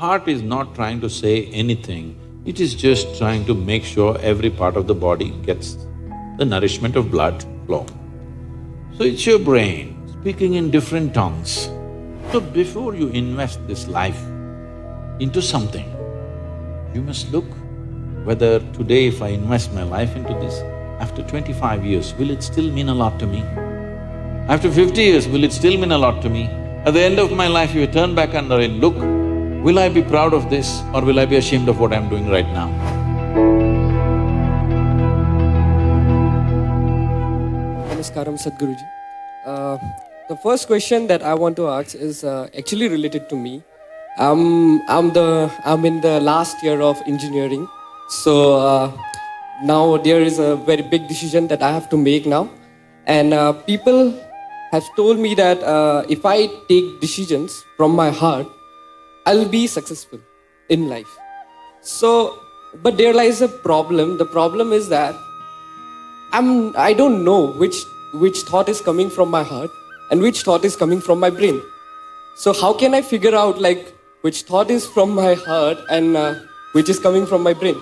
Heart is not trying to say anything, it is just trying to make sure every part of the body gets the nourishment of blood flow. So it's your brain speaking in different tongues. So before you invest this life into something, you must look whether today if I invest my life into this, after 25 years, will it still mean a lot to me? After 50 years, will it still mean a lot to me? At the end of my life, if I turn back and I look, will I be proud of this or will I be ashamed of what I'm doing right now? Namaskaram, Sadhguruji. The first question that I want to ask is actually related to me. I'm in the last year of engineering, so now there is a very big decision that I have to make now, and people have told me that if I take decisions from my heart, I'll be successful in life. So, but there lies a problem. The problem is that I don't know which thought is coming from my heart and which thought is coming from my brain. So how can I figure out like which thought is from my heart and which is coming from my brain?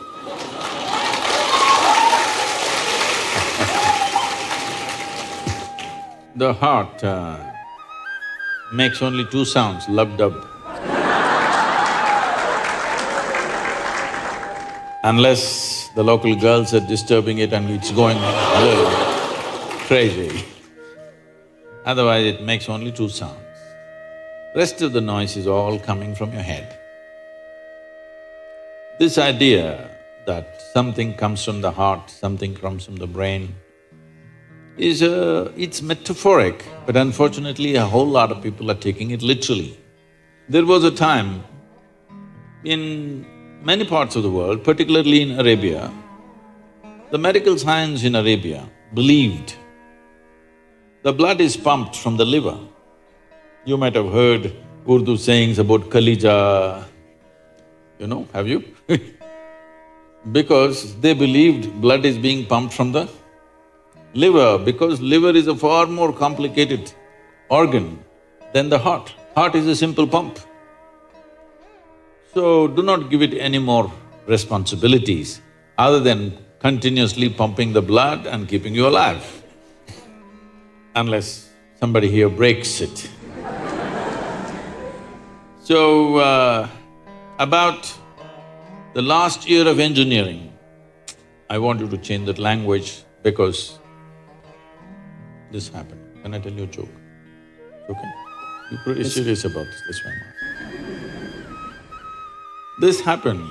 The heart makes only two sounds, lub-dub. Unless the local girls are disturbing it and it's going a little crazy. Otherwise it makes only two sounds. Rest of the noise is all coming from your head. This idea that something comes from the heart, something comes from the brain, it's metaphoric, but unfortunately a whole lot of people are taking it literally. There was a time in many parts of the world, particularly in Arabia, the medical science in Arabia believed the blood is pumped from the liver. You might have heard Urdu sayings about Kalija, have you? Because they believed blood is being pumped from the liver, because liver is a far more complicated organ than the heart. Heart is a simple pump. So do not give it any more responsibilities other than continuously pumping the blood and keeping you alive, unless somebody here breaks it. So, about the last year of engineering, I want you to change that language because this happened. Can I tell you a joke? Okay? You're pretty serious about this, that's why I'm asking. This happened.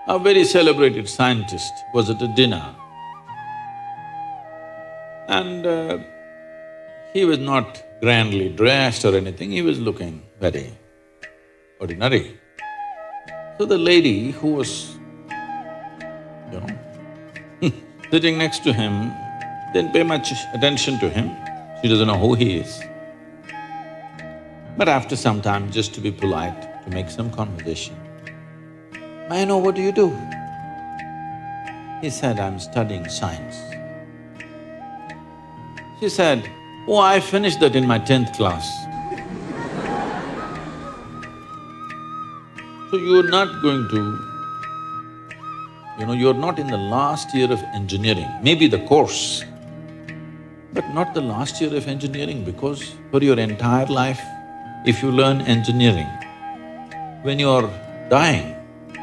A very celebrated scientist was at a dinner and he was not grandly dressed or anything, he was looking very ordinary. So the lady who was, sitting next to him didn't pay much attention to him, she doesn't know who he is. But after some time, just to be polite, to make some conversation, "May I know what do you do?" He said, "I'm studying science." She said, "Oh, I finished that in my 10th class." So you're not going to, you're not in the last year of engineering, maybe the course, but not the last year of engineering, because for your entire life, if you learn engineering, when you're dying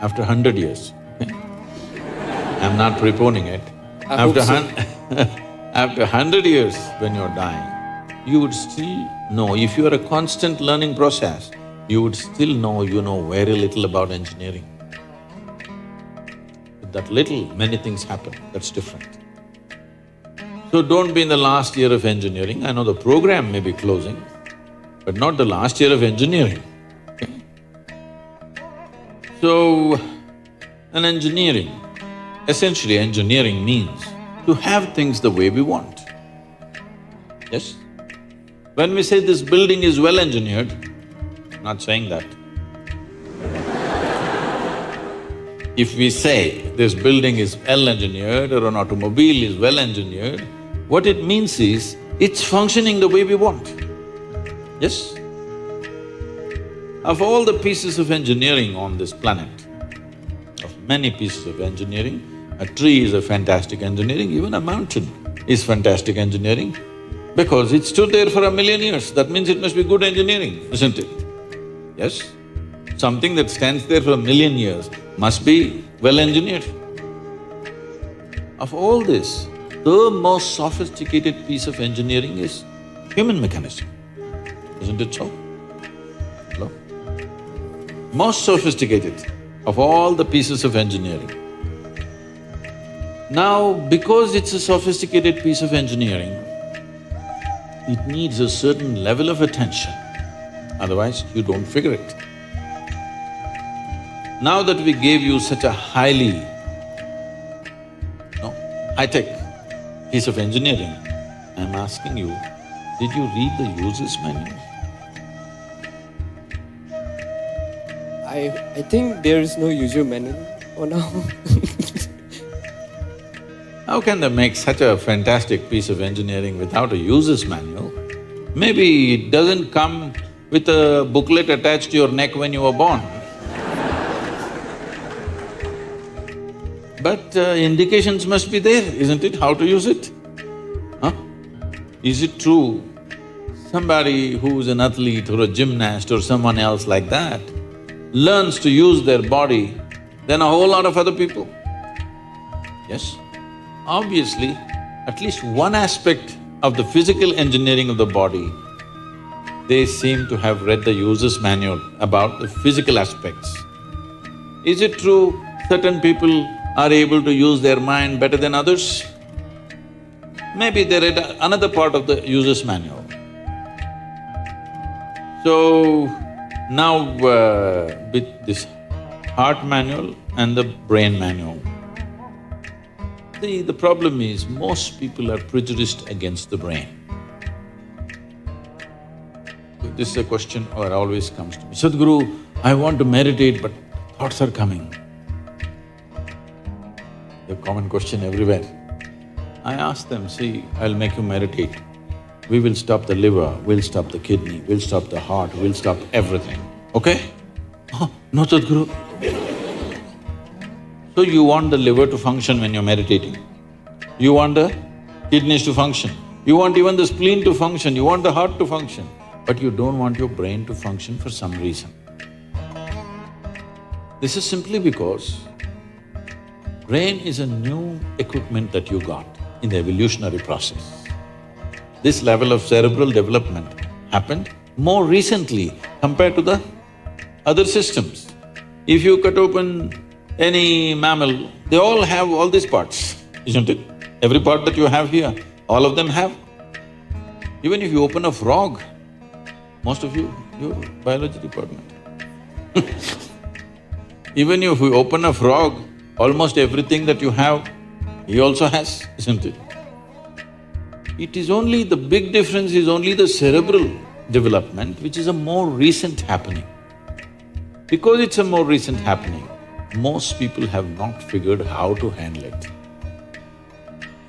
after 100 years, okay? I'm not preponing it. After 100 years when you're dying, you would still know, if you're a constant learning process, you would still know you know very little about engineering. With that little, many things happen, that's different. So don't be in the last year of engineering. I know the program may be closing, but not the last year of engineering, okay? So, essentially engineering means to have things the way we want, yes? When we say this building is well engineered, not saying that. If we say this building is well engineered or an automobile is well engineered, what it means is it's functioning the way we want, yes? Of all the pieces of engineering on this planet, of many pieces of engineering, a tree is a fantastic engineering, even a mountain is fantastic engineering, because it stood there for 1,000,000 years, that means it must be good engineering, isn't it? Yes? Something that stands there for 1,000,000 years must be well engineered. Of all this, the most sophisticated piece of engineering is human mechanism, isn't it so? Hello? Most sophisticated of all the pieces of engineering. Now, because it's a sophisticated piece of engineering, it needs a certain level of attention, otherwise you don't figure it. Now that we gave you such a high-tech piece of engineering, I'm asking you, did you read the user's manual? I think there is no user manual for now. How can they make such a fantastic piece of engineering without a user's manual? Maybe it doesn't come with a booklet attached to your neck when you were born. But indications must be there, isn't it, how to use it? Huh? Is it true somebody who's an athlete or a gymnast or someone else like that learns to use their body than a whole lot of other people? Yes? Obviously, at least one aspect of the physical engineering of the body, they seem to have read the user's manual about the physical aspects. Is it true certain people are able to use their mind better than others? Maybe they read another part of the user's manual. So, now with this heart manual and the brain manual, the problem is most people are prejudiced against the brain. This is a question that always comes to me, Sadhguru, I want to meditate but thoughts are coming. A common question everywhere. I ask them, see, I'll make you meditate. We will stop the liver, we'll stop the kidney, we'll stop the heart, we'll stop everything, okay? Oh, no, Sadhguru. So you want the liver to function when you're meditating, you want the kidneys to function, you want even the spleen to function, you want the heart to function, but you don't want your brain to function for some reason. This is simply because brain is a new equipment that you got in the evolutionary process. This level of cerebral development happened more recently compared to the other systems. If you cut open any mammal, they all have all these parts, isn't it? Every part that you have here, all of them have. Even if you open a frog, most of you, you're biology department. Even if you open a frog, almost everything that you have, he also has, isn't it? It is only… the big difference is only the cerebral development, which is a more recent happening. Because it's a more recent happening, most people have not figured how to handle it.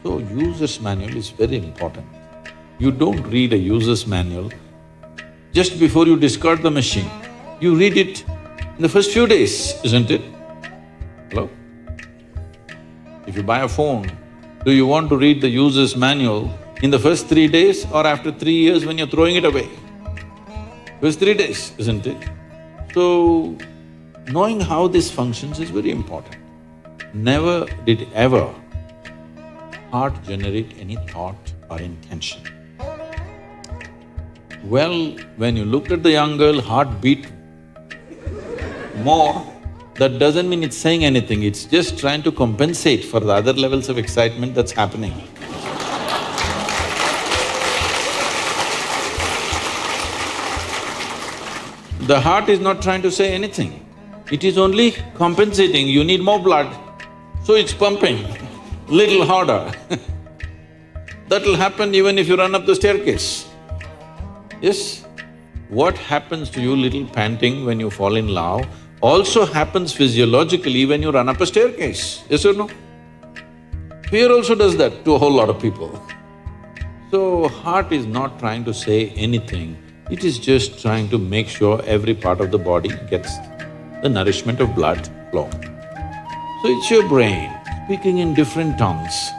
So, user's manual is very important. You don't read a user's manual just before you discard the machine. You read it in the first few days, isn't it? Hello? If you buy a phone, do you want to read the user's manual in the first 3 days or after 3 years when you're throwing it away? First 3 days, isn't it? So, knowing how this functions is very important. Never did ever heart generate any thought or intention. Well, when you looked at the young girl, heart beat more, that doesn't mean it's saying anything, it's just trying to compensate for the other levels of excitement that's happening. The heart is not trying to say anything, it is only compensating, you need more blood, so it's pumping little harder. That'll happen even if you run up the staircase. Yes? What happens to you little panting when you fall in love also happens physiologically when you run up a staircase, yes or no? Fear also does that to a whole lot of people. So, heart is not trying to say anything, It is just trying to make sure every part of the body gets the nourishment of blood flow. So it's your brain speaking in different tongues.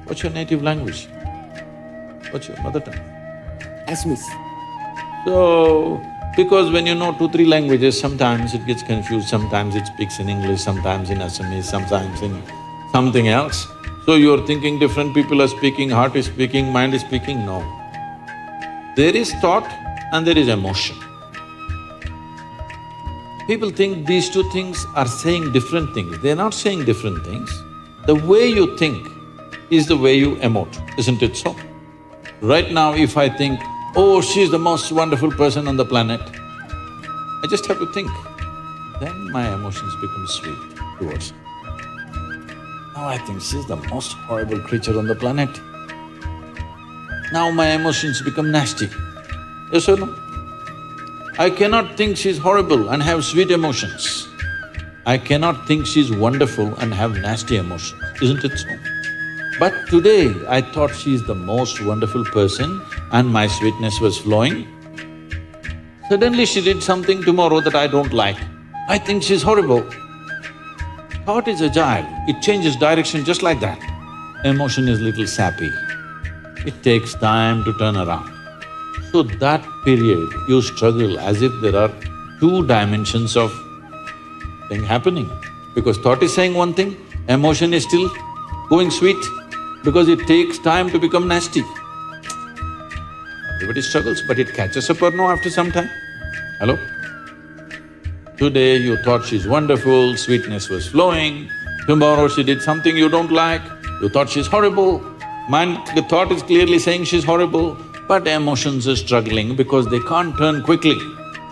What's your native language? What's your mother tongue? Assamese. So, because when you know 2, 3 languages, sometimes it gets confused, sometimes it speaks in English, sometimes in Assamese, sometimes in something else. So you're thinking different people are speaking, heart is speaking, mind is speaking, no. There is thought and there is emotion. People think these two things are saying different things. They're not saying different things. The way you think is the way you emote, isn't it so? Right now, if I think, oh, she's the most wonderful person on the planet, I just have to think. Then my emotions become sweet towards her. Now I think she's the most horrible creature on the planet. Now my emotions become nasty. Yes or no? I cannot think she's horrible and have sweet emotions. I cannot think she's wonderful and have nasty emotions, isn't it so? But today I thought she's the most wonderful person and my sweetness was flowing. Suddenly she did something tomorrow that I don't like. I think she's horrible. Thought is agile, it changes direction just like that. Emotion is little sappy. It takes time to turn around. So that period you struggle as if there are 2 dimensions of thing happening. Because thought is saying one thing, emotion is still going sweet because it takes time to become nasty. Everybody struggles, but it catches up or no after some time? Hello? Today you thought she's wonderful, sweetness was flowing. Tomorrow she did something you don't like, you thought she's horrible. The thought is clearly saying she's horrible, but emotions are struggling because they can't turn quickly.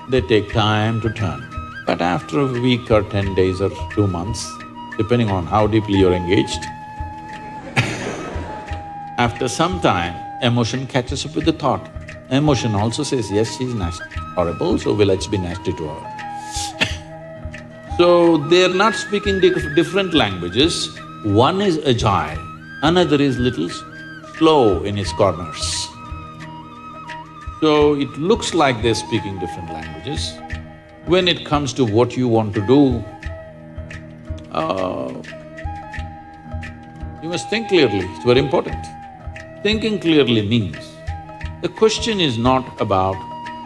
They take time to turn. But after a week or 10 days or 2 months, depending on how deeply you're engaged, after some time, emotion catches up with the thought. Emotion also says, yes, she's nasty, horrible, so let's be nasty to her. So, they're not speaking different languages. One is agile, another is little slow in its corners. So, it looks like they're speaking different languages. When it comes to what you want to do, you must think clearly, it's very important. Thinking clearly means, the question is not about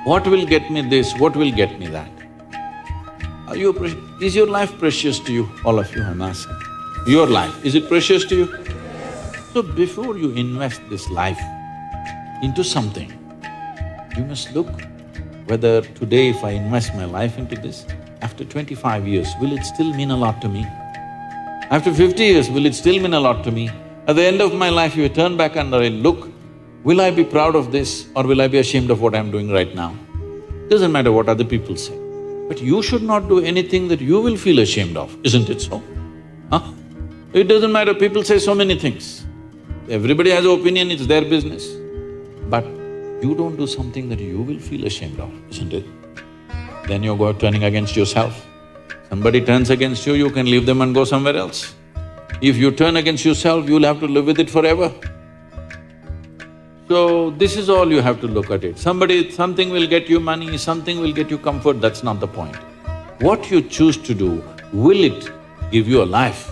what will get me this, what will get me that. Is your life precious to you? All of you, I'm asking. Your life, is it precious to you? So before you invest this life into something, you must look whether today if I invest my life into this, after 25 years, will it still mean a lot to me? After 50 years, will it still mean a lot to me? At the end of my life, if I turn back and I look, will I be proud of this or will I be ashamed of what I'm doing right now? Doesn't matter what other people say. But you should not do anything that you will feel ashamed of, isn't it so? Huh? It doesn't matter, people say so many things. Everybody has an opinion, it's their business. But you don't do something that you will feel ashamed of, isn't it? Then you go turning against yourself. Somebody turns against you, you can leave them and go somewhere else. If you turn against yourself, you'll have to live with it forever. So, this is all you have to look at it. Something will get you money, something will get you comfort, that's not the point. What you choose to do, will it give you a life?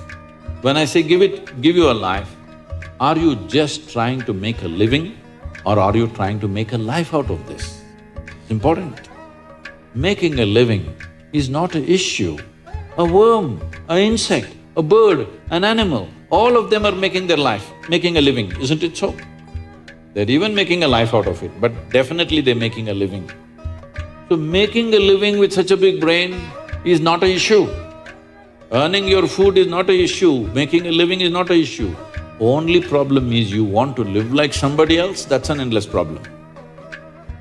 When I say give you a life, are you just trying to make a living or are you trying to make a life out of this? It's important. Making a living is not an issue. A worm, an insect, a bird, an animal, all of them are making their life, making a living, isn't it so? They're even making a life out of it, but definitely they're making a living. So making a living with such a big brain is not an issue. Earning your food is not an issue, making a living is not an issue. Only problem is you want to live like somebody else, that's an endless problem.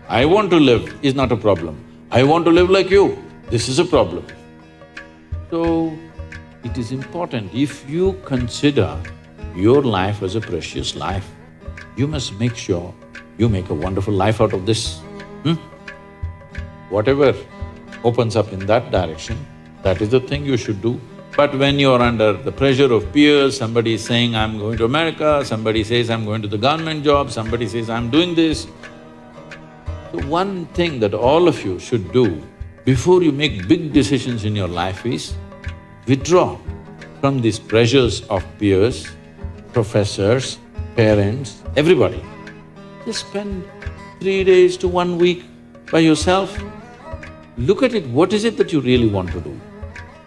I want to live is not a problem. I want to live like you, this is a problem. So, it is important, if you consider your life as a precious life, you must make sure you make a wonderful life out of this. Whatever opens up in that direction, that is the thing you should do. But when you're under the pressure of peers, somebody is saying, I'm going to America, somebody says, I'm going to the government job, somebody says, I'm doing this, The one thing that all of you should do before you make big decisions in your life is withdraw from these pressures of peers, professors, parents, everybody. Just spend 3 days to 1 week by yourself. Look at it, what is it that you really want to do?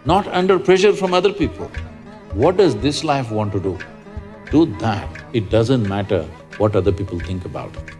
Not under pressure from other people. What does this life want to do? Do that. It doesn't matter what other people think about it.